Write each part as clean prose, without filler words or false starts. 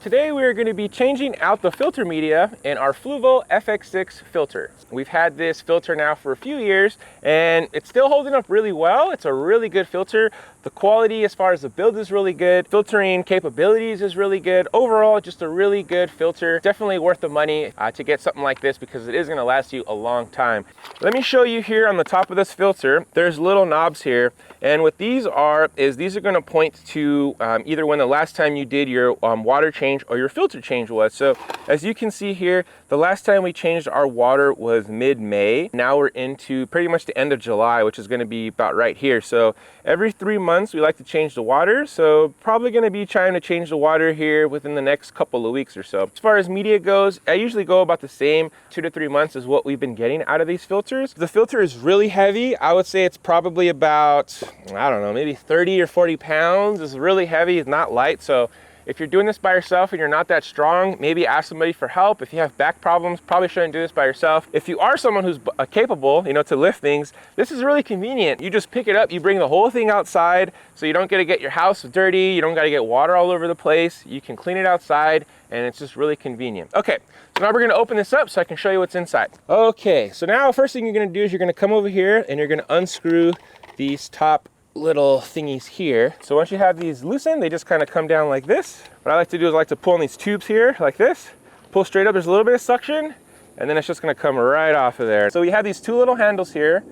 Today we are going to be changing out the filter media in our Fluval FX6 filter. We've had this filter now for a few years and it's still holding up really well. It's a really good filter. The quality as far as the build is really good. Filtering capabilities is really good. Overall, just a really good filter. Definitely worth the money to get something like this because it is going to last you a long time. Let me show you here on the top of this filter. There's little knobs here, and what these are going to point to either when the last time you did your water change or your filter change was. So as you can see here, the last time we changed our water was mid-May. Now we're into pretty much the end of July, which is going to be about right here. So every 3 months we like to change the water. So probably going to be trying to change the water here within the next couple of weeks or so. As far as media goes, I usually go about the same 2 to 3 months is what we've been getting out of these filters. The filter is really heavy. I would say it's probably about, I don't know, maybe 30 or 40 pounds. It's really heavy, it's not light. So if you're doing this by yourself and you're not that strong, maybe ask somebody for help. If you have back problems, probably shouldn't do this by yourself. If you are someone who's capable, to lift things, this is really convenient. You just pick it up, you bring the whole thing outside, so you don't get your house dirty, you don't gotta get water all over the place. You can clean it outside, and it's just really convenient. Okay, so now we're gonna open this up so I can show you what's inside. Okay, so now first thing you're gonna do is you're gonna come over here and you're gonna unscrew these top little thingies here. So once you have these loosened, they just kind of come down like this. What I like to do is I like to pull on these tubes here like this, pull straight up. There's a little bit of suction, and then it's just going to come right off of there. So we have these 2 little handles here,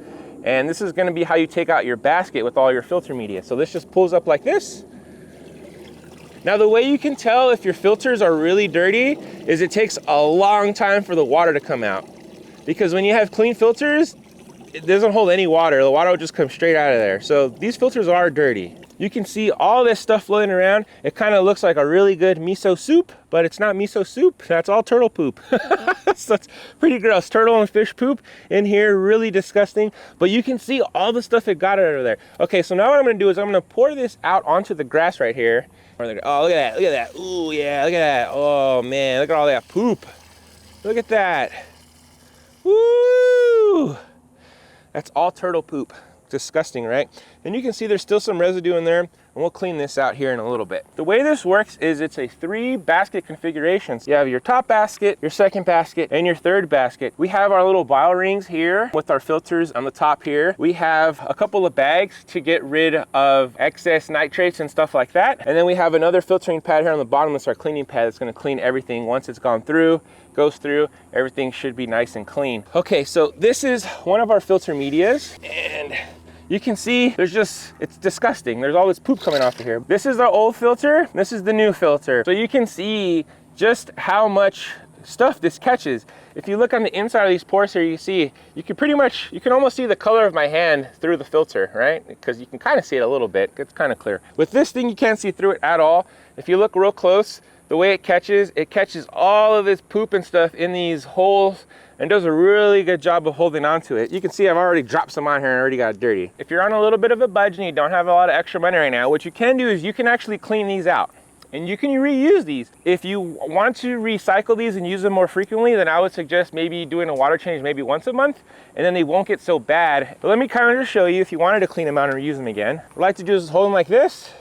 and this is going to be how you take out your basket with all your filter media. So this just pulls up like this. Now the way you can tell if your filters are really dirty is it takes a long time for the water to come out, because when you have clean filters, it doesn't hold any water. The water will just come straight out of there. So these filters are dirty. You can see all this stuff floating around. It kind of looks like a really good miso soup, but it's not miso soup. That's all turtle poop. So it's pretty gross. Turtle and fish poop in here, really disgusting. But you can see all the stuff it got out of there. Okay, so now what I'm gonna do is I'm gonna pour this out onto the grass right here. Oh, look at that, look at that. Ooh, yeah, look at that. Oh man, look at all that poop. Look at that. Woo! That's all turtle poop. Disgusting, right? And you can see there's still some residue in there, and we'll clean this out here in a little bit. The way this works is it's a 3 basket configuration. So you have your top basket, your second basket, and your third basket. We have our little bile rings here with our filters on the top here. We have a couple of bags to get rid of excess nitrates and stuff like that. And then we have another filtering pad here on the bottom. That's our cleaning pad. It's going to clean everything once it's gone through. Goes through, everything should be nice and clean. Okay, so this is one of our filter medias, and you can see it's disgusting. There's all this poop coming off of here. This is the old filter, this is the new filter. So you can see just how much stuff this catches. If you look on the inside of these pores here, you can almost see the color of my hand through the filter, right? Because you can kind of see it a little bit, it's kind of clear. With this thing, you can't see through it at all. If you look real close, the way it catches all of this poop and stuff in these holes and does a really good job of holding on to it. You can see I've already dropped some on here and already got it dirty. If you're on a little bit of a budget and you don't have a lot of extra money right now, what you can do is you can actually clean these out and you can reuse these. If you want to recycle these and use them more frequently, then I would suggest maybe doing a water change maybe once a month, and then they won't get so bad. But let me kind of just show you if you wanted to clean them out and reuse them again. What I like to do is hold them like this,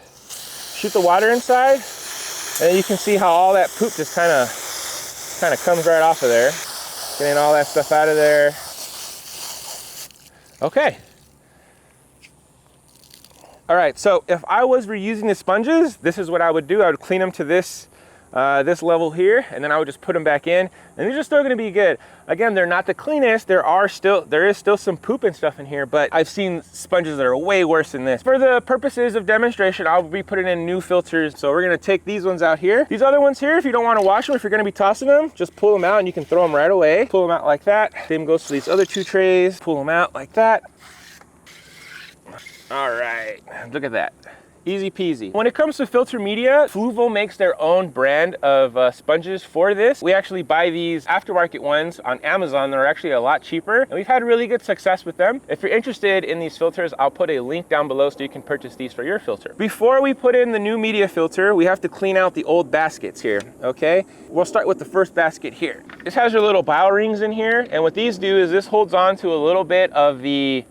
shoot the water inside, and you can see how all that poop just kind of comes right off of there. Getting all that stuff out of there. Okay. All right, so if I was reusing the sponges, this is what I would do. I would clean them to this level here, and then I would just put them back in, and they're just still gonna be good. Again, they're not the cleanest. There is still some poop and stuff in here, but I've seen sponges that are way worse than this. For the purposes of demonstration, I'll be putting in new filters. So we're gonna take these ones out here. These other ones here, if you don't wanna wash them, if you're gonna be tossing them, just pull them out and you can throw them right away. Pull them out like that. Same goes for these other 2 trays. Pull them out like that. All right, look at that. Easy peasy. When it comes to filter media, Fluval makes their own brand of sponges for this. We actually buy these aftermarket ones on Amazon. They're actually a lot cheaper, and we've had really good success with them. If you're interested in these filters, I'll put a link down below so you can purchase these for your filter. Before we put in the new media filter, we have to clean out the old baskets here, okay? We'll start with the first basket here. This has your little bow rings in here, and what these do is this holds on to a little bit of the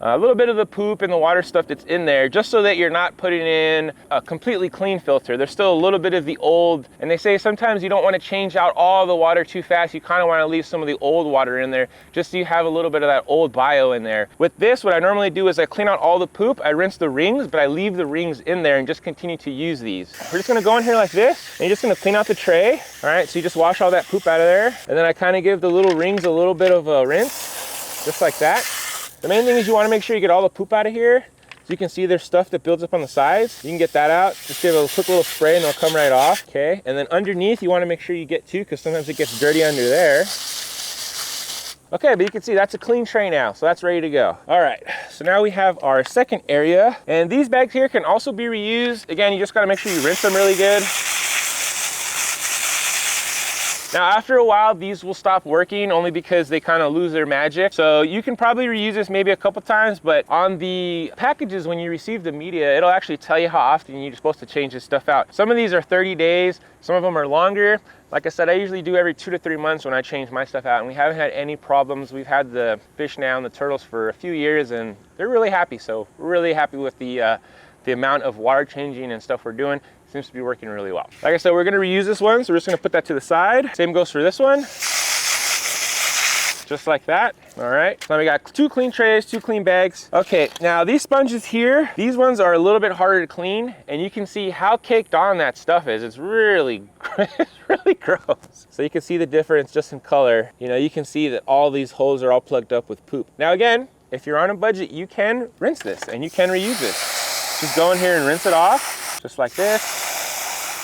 poop and the water stuff that's in there, just so that you're not putting in a completely clean filter. There's still a little bit of the old, and they say sometimes you don't want to change out all the water too fast. You kind of want to leave some of the old water in there, just so you have a little bit of that old bio in there. With this, what I normally do is I clean out all the poop, I rinse the rings, but I leave the rings in there and just continue to use these. We're just gonna go in here like this, and you're just gonna clean out the tray. All right, so you just wash all that poop out of there, and then I kind of give the little rings a little bit of a rinse, just like that. The main thing is you wanna make sure you get all the poop out of here. So you can see there's stuff that builds up on the sides. You can get that out. Just give it a quick little spray and it'll come right off, okay? And then underneath, you wanna make sure you get two, because sometimes it gets dirty under there. Okay, but you can see that's a clean tray now, so that's ready to go. All right, so now we have our second area, and these bags here can also be reused. Again, you just gotta make sure you rinse them really good. Now, after a while, these will stop working only because they kind of lose their magic. So you can probably reuse this maybe a couple times, but on the packages, when you receive the media, it'll actually tell you how often you're supposed to change this stuff out. Some of these are 30 days, some of them are longer. Like I said, I usually do every 2 to 3 months when I change my stuff out, and we haven't had any problems. We've had the fish now and the turtles for a few years, and they're really happy. So we're really happy with the amount of water changing and stuff we're doing. Seems to be working really well. Like I said, we're gonna reuse this one, so we're just gonna put that to the side. Same goes for this one. Just like that. All right, so now we got 2 clean trays, 2 clean bags. Okay, now these sponges here, these ones are a little bit harder to clean, and you can see how caked on that stuff is. It's really, it's really gross. So you can see the difference just in color. You know, you can see that all these holes are all plugged up with poop. Now again, if you're on a budget, you can rinse this and you can reuse this. Just go in here and rinse it off, just like this.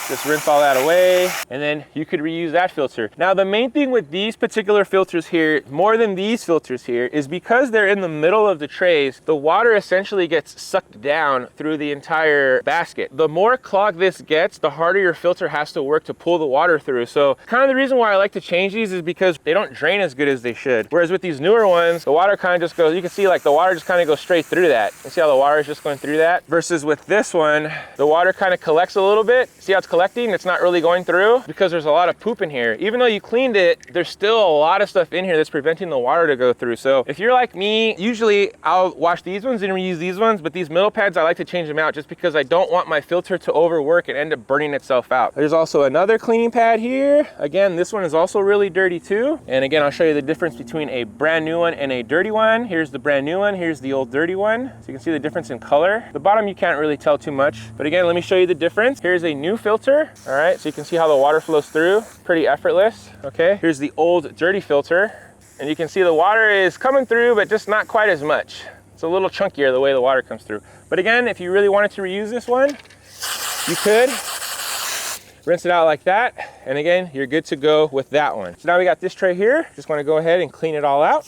Just rinse all that away, and then you could reuse that filter. Now, the main thing with these particular filters here, more than these filters here, is because they're in the middle of the trays, the water essentially gets sucked down through the entire basket. The more clogged this gets, the harder your filter has to work to pull the water through. So kind of the reason why I like to change these is because they don't drain as good as they should. Whereas with these newer ones, the water kind of just goes, you can see like the water just kind of goes straight through that. You see how the water is just going through that? Versus with this one, the water kind of collects a little bit. See how it's collecting? It's not really going through because there's a lot of poop in here. Even though you cleaned it, there's still a lot of stuff in here that's preventing the water to go through. So if you're like me, usually I'll wash these ones and reuse these ones, but these middle pads, I like to change them out just because I don't want my filter to overwork and end up burning itself out. There's also another cleaning pad here. Again, this one is also really dirty too. And again, I'll show you the difference between a brand new one and a dirty one. Here's the brand new one, here's the old dirty one. So you can see the difference in color. The bottom you can't really tell too much, but again, let me show you the difference. Here's a new filter. All right, so you can see how the water flows through, pretty effortless, okay? Here's the old dirty filter, and you can see the water is coming through, but just not quite as much. It's a little chunkier the way the water comes through. But again, if you really wanted to reuse this one, you could rinse it out like that, and again, you're good to go with that one. So now we got this tray here. Just wanna go ahead and clean it all out.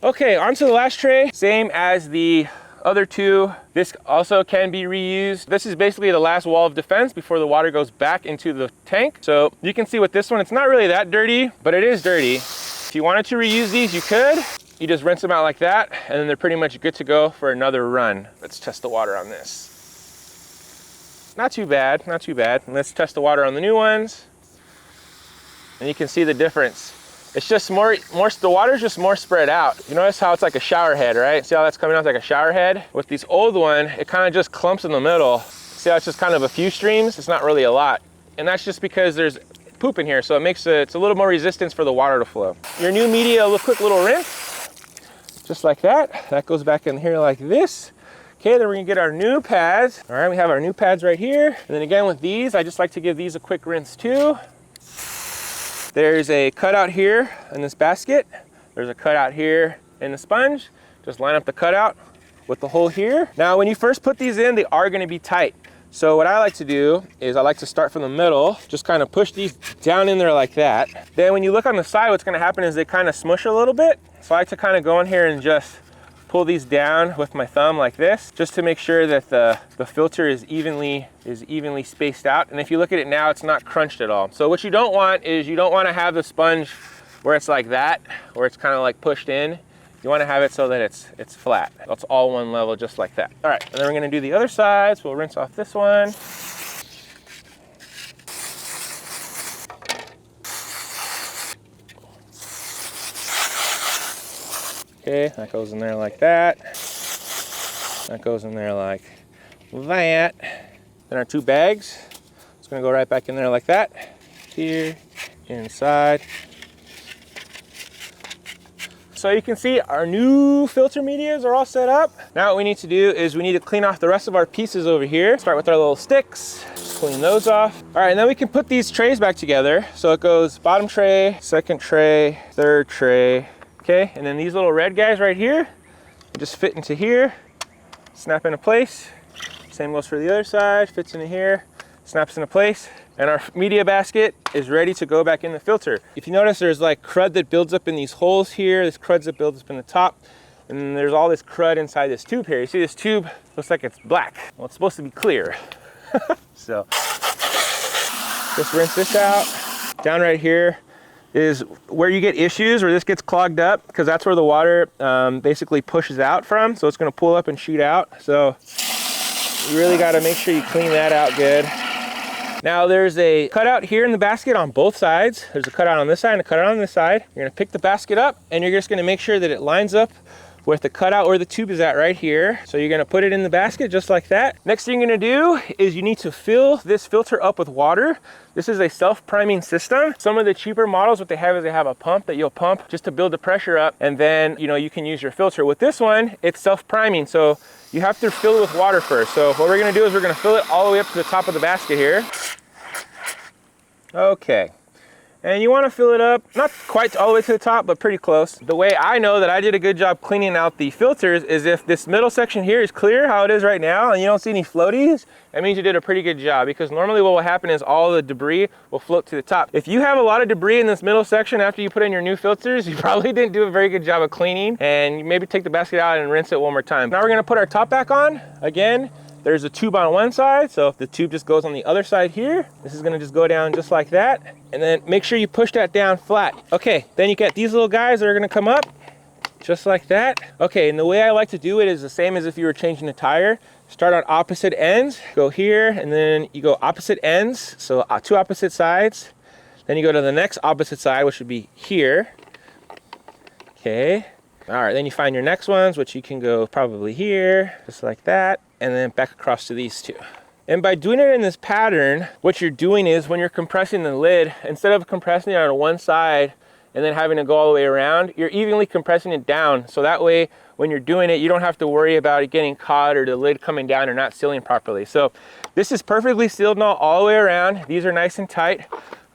Okay, onto the last tray, same as the other two. This also can be reused. This is basically the last wall of defense before the water goes back into the tank. So you can see with this one, it's not really that dirty, but it is dirty. If you wanted to reuse these, you could. You just rinse them out like that, and then they're pretty much good to go for another run. Let's test the water on this. Not too bad, not too bad. And let's test the water on the new ones. And you can see the difference. It's just more, the water's just more spread out. You notice how it's like a shower head, right? See how that's coming out like a shower head? With these old one, it kind of just clumps in the middle. See how it's just kind of a few streams? It's not really a lot. And that's just because there's poop in here, so it makes it's a little more resistance for the water to flow. Your new media, a quick little rinse, just like that. That goes back in here like this. Okay, then we're gonna get our new pads. All right, we have our new pads right here. And then again with these, I just like to give these a quick rinse too. There's a cutout here in this basket. There's a cutout here in the sponge. Just line up the cutout with the hole here. Now, when you first put these in, they are gonna be tight. So what I like to do is I like to start from the middle, just kind of push these down in there like that. Then when you look on the side, what's gonna happen is they kind of smush a little bit. So I like to kind of go in here and just pull these down with my thumb like this, just to make sure that the filter is evenly spaced out. And if you look at it now, it's not crunched at all. So what you don't want is you don't want to have the sponge where it's like that, where it's kind of like pushed in. You want to have it so that it's flat. That's all one level, just like that. All right, and then we're going to do the other side. So we'll rinse off this one. Okay, that goes in there like that. That goes in there like that. Then our 2 bags, it's gonna go right back in there like that. Here, inside. So you can see our new filter medias are all set up. Now what we need to do is we need to clean off the rest of our pieces over here. Start with our little sticks, just clean those off. All right, and then we can put these trays back together. So it goes bottom tray, second tray, third tray, okay? And then these little red guys right here, just fit into here, snap into place. Same goes for the other side, fits into here, snaps into place. And our media basket is ready to go back in the filter. If you notice, there's like crud that builds up in these holes here. There's crud that builds up in the top. And then there's all this crud inside this tube here. You see this tube looks like it's black. Well, it's supposed to be clear. So just rinse this out. Down right here is where you get issues, where this gets clogged up, because that's where the water basically pushes out from. So it's gonna pull up and shoot out. So you really gotta make sure you clean that out good. Now there's a cutout here in the basket on both sides. There's a cutout on this side and a cutout on this side. You're gonna pick the basket up and you're just gonna make sure that it lines up with the cutout where the tube is at right here. So you're gonna put it in the basket just like that. Next thing you're gonna do is you need to fill this filter up with water. This is a self-priming system. Some of the cheaper models, what they have is they have a pump that you'll pump just to build the pressure up, and then you can use your filter. With this one, it's self-priming, so you have to fill it with water first. So what we're gonna do is we're gonna fill it all the way up to the top of the basket here. Okay. And you want to fill it up, not quite all the way to the top, but pretty close. The way I know that I did a good job cleaning out the filters is if this middle section here is clear, how it is right now, and you don't see any floaties, that means you did a pretty good job, because normally what will happen is all the debris will float to the top. If you have a lot of debris in this middle section after you put in your new filters, you probably didn't do a very good job of cleaning, and you maybe take the basket out and rinse it one more time. Now we're going to put our top back on. Again, there's a tube on one side, so if the tube just goes on the other side here, this is gonna just go down just like that. And then make sure you push that down flat. Okay, then you get these little guys that are gonna come up, just like that. Okay, and the way I like to do it is the same as if you were changing a tire. Start on opposite ends, go here, and then you go opposite ends, so 2 opposite sides. Then you go to the next opposite side, which would be here. Okay. All right, then you find your next ones, which you can go probably here, just like that, and then back across to these 2. And by doing it in this pattern, what you're doing is when you're compressing the lid, instead of compressing it on one side and then having to go all the way around, you're evenly compressing it down. So that way, when you're doing it, you don't have to worry about it getting caught or the lid coming down or not sealing properly. So this is perfectly sealed now all the way around. These are nice and tight.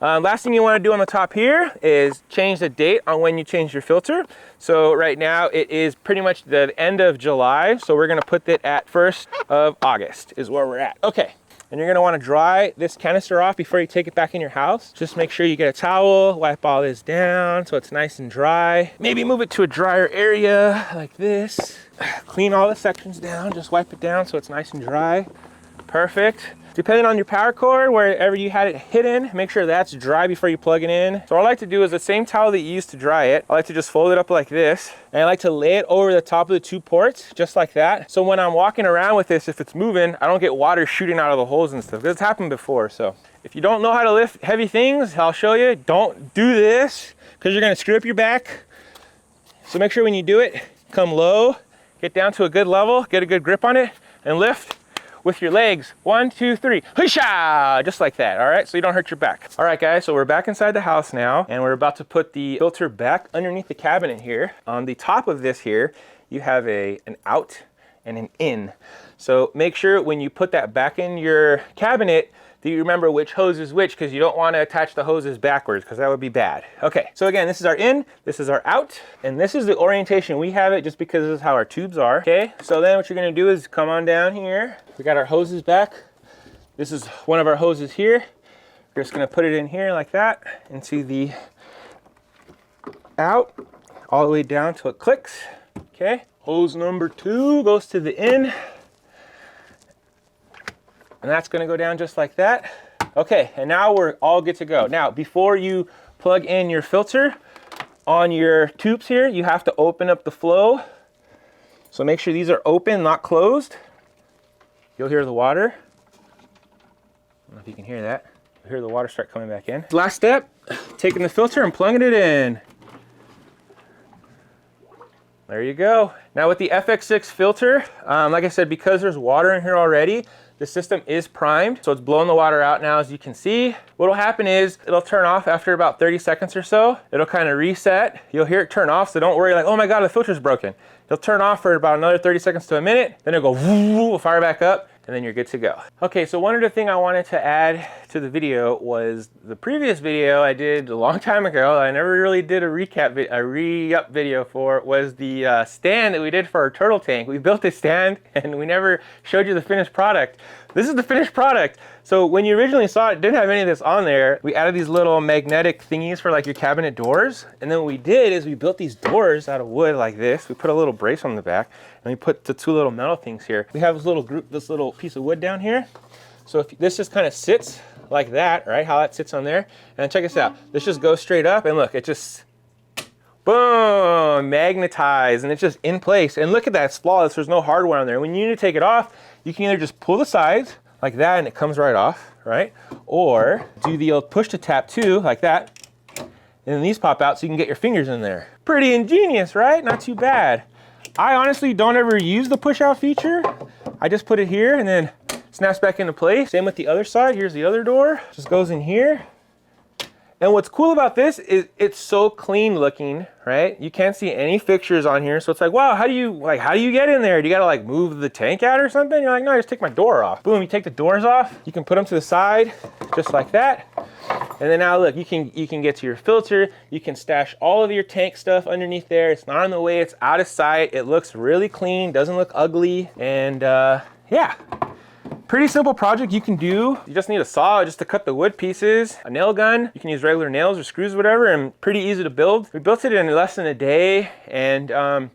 Last thing you want to do on the top here is change the date on when you change your filter. So right now it is pretty much the end of July. So we're going to put it at 1st of August is where we're at. Okay. And you're going to want to dry this canister off before you take it back in your house. Just make sure you get a towel, wipe all this down so it's nice and dry. Maybe move it to a drier area like this. Clean all the sections down, just wipe it down so it's nice and dry. Perfect. Depending on your power cord, wherever you had it hidden, make sure that's dry before you plug it in. So what I like to do is the same towel that you use to dry it, I like to just fold it up like this, and I like to lay it over the top of the 2 ports, just like that. So when I'm walking around with this, if it's moving, I don't get water shooting out of the holes and stuff, because it's happened before. So if you don't know how to lift heavy things, I'll show you. Don't do this, because you're gonna screw up your back. So make sure when you do it, come low, get down to a good level, get a good grip on it, and lift with your legs. 1, 2, 3, hoo-sha! Just like that, all right? So you don't hurt your back. All right, guys, so we're back inside the house now, and we're about to put the filter back underneath the cabinet here. On the top of this here, you have an out and an in. So make sure when you put that back in your cabinet, do you remember which hose is which, because you don't want to attach the hoses backwards, because that would be bad. Okay, so again, this is our in, this is our out, and this is the orientation. We have it just because this is how our tubes are. Okay, so then what you're going to do is come on down here. We got our hoses back. This is one of our hoses here. We're just going to put it in here like that into the out, all the way down till it clicks. Okay, hose number 2 goes to the in. And that's gonna go down just like that. Okay, and now we're all good to go. Now, before you plug in your filter on your tubes here, you have to open up the flow. So make sure these are open, not closed. You'll hear the water. I don't know if you can hear that. You'll hear the water start coming back in. Last step, taking the filter and plugging it in. There you go. Now with the FX6 filter, like I said, because there's water in here already, the system is primed, so it's blowing the water out now, as you can see. What'll happen is it'll turn off after about 30 seconds or so. It'll kind of reset. You'll hear it turn off, so don't worry like, oh my God, the filter's broken. It'll turn off for about another 30 seconds to a minute, then it'll go woo, fire back up, and then you're good to go. Okay, so one other thing I wanted to add to the video was the previous video I did a long time ago, I never really did a re-up video for, was the stand that we did for our turtle tank. We built this stand and we never showed you the finished product. This is the finished product. So when you originally saw it, didn't have any of this on there. We added these little magnetic thingies for like your cabinet doors. And then what we did is we built these doors out of wood like this. We put a little brace on the back and we put the two little metal things here. We have this little piece of wood down here. So if this just kind of sits like that, right? How that sits on there. And check this out. This just goes straight up and look, it just, boom, magnetized, and it's just in place. And look at that, it's flawless. There's no hardware on there. When you need to take it off, you can either just pull the sides like that and it comes right off, right? Or do the old push to tap too, like that. And then these pop out so you can get your fingers in there. Pretty ingenious, right? Not too bad. I honestly don't ever use the push out feature. I just put it here and then snaps back into place. Same with the other side. Here's the other door. Just goes in here. And what's cool about this is it's so clean looking, right? You can't see any fixtures on here. So it's like, wow, how do you get in there? Do you gotta like move the tank out or something? You're like, no, I just take my door off. Boom, you take the doors off. You can put them to the side, just like that. And then now look, you can get to your filter. You can stash all of your tank stuff underneath there. It's not in the way, it's out of sight. It looks really clean, doesn't look ugly. And yeah. Pretty simple project you can do. You just need a saw just to cut the wood pieces, a nail gun. You can use regular nails or screws, whatever, and pretty easy to build. We built it in less than a day, and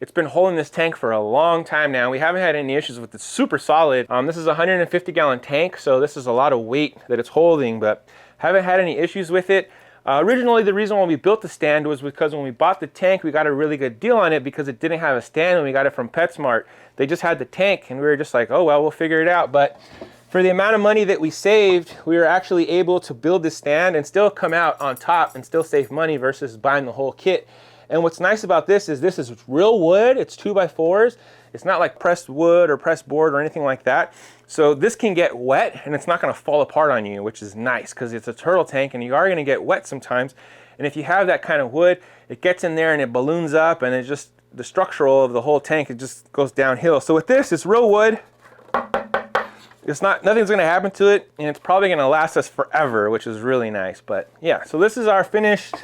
it's been holding this tank for a long time now. We haven't had any issues with it. It's super solid. This is a 150-gallon tank, so this is a lot of weight that it's holding, but haven't had any issues with it. Originally, the reason why we built the stand was because when we bought the tank, we got a really good deal on it because it didn't have a stand when we got it from PetSmart. They just had the tank and we were just like, oh, well, we'll figure it out. But for the amount of money that we saved, we were actually able to build this stand and still come out on top and still save money versus buying the whole kit. And what's nice about this is real wood. It's 2x4s. It's not like pressed wood or pressed board or anything like that. So this can get wet and it's not gonna fall apart on you, which is nice because it's a turtle tank and you are gonna get wet sometimes. And if you have that kind of wood, it gets in there and it balloons up and it just, the structural of the whole tank, it just goes downhill. So with this, it's real wood. Nothing's gonna happen to it and it's probably gonna last us forever, which is really nice. But yeah, so this is our finished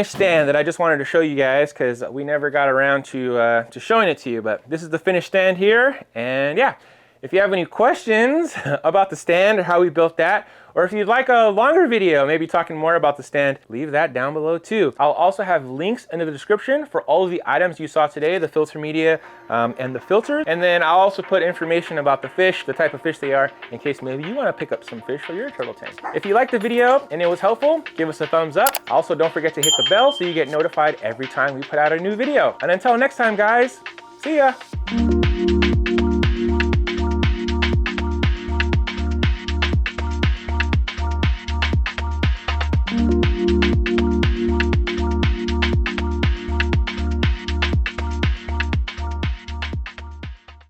stand that I just wanted to show you guys because we never got around to showing it to you. But this is the finished stand here. And yeah, if you have any questions about the stand or how we built that, or if you'd like a longer video, maybe talking more about the stand, leave that down below too. I'll also have links in the description for all of the items you saw today, the filter media and the filter. And then I'll also put information about the fish, the type of fish they are, in case maybe you want to pick up some fish for your turtle tank. If you liked the video and it was helpful, give us a thumbs up. Also, don't forget to hit the bell so you get notified every time we put out a new video. And until next time, guys, see ya.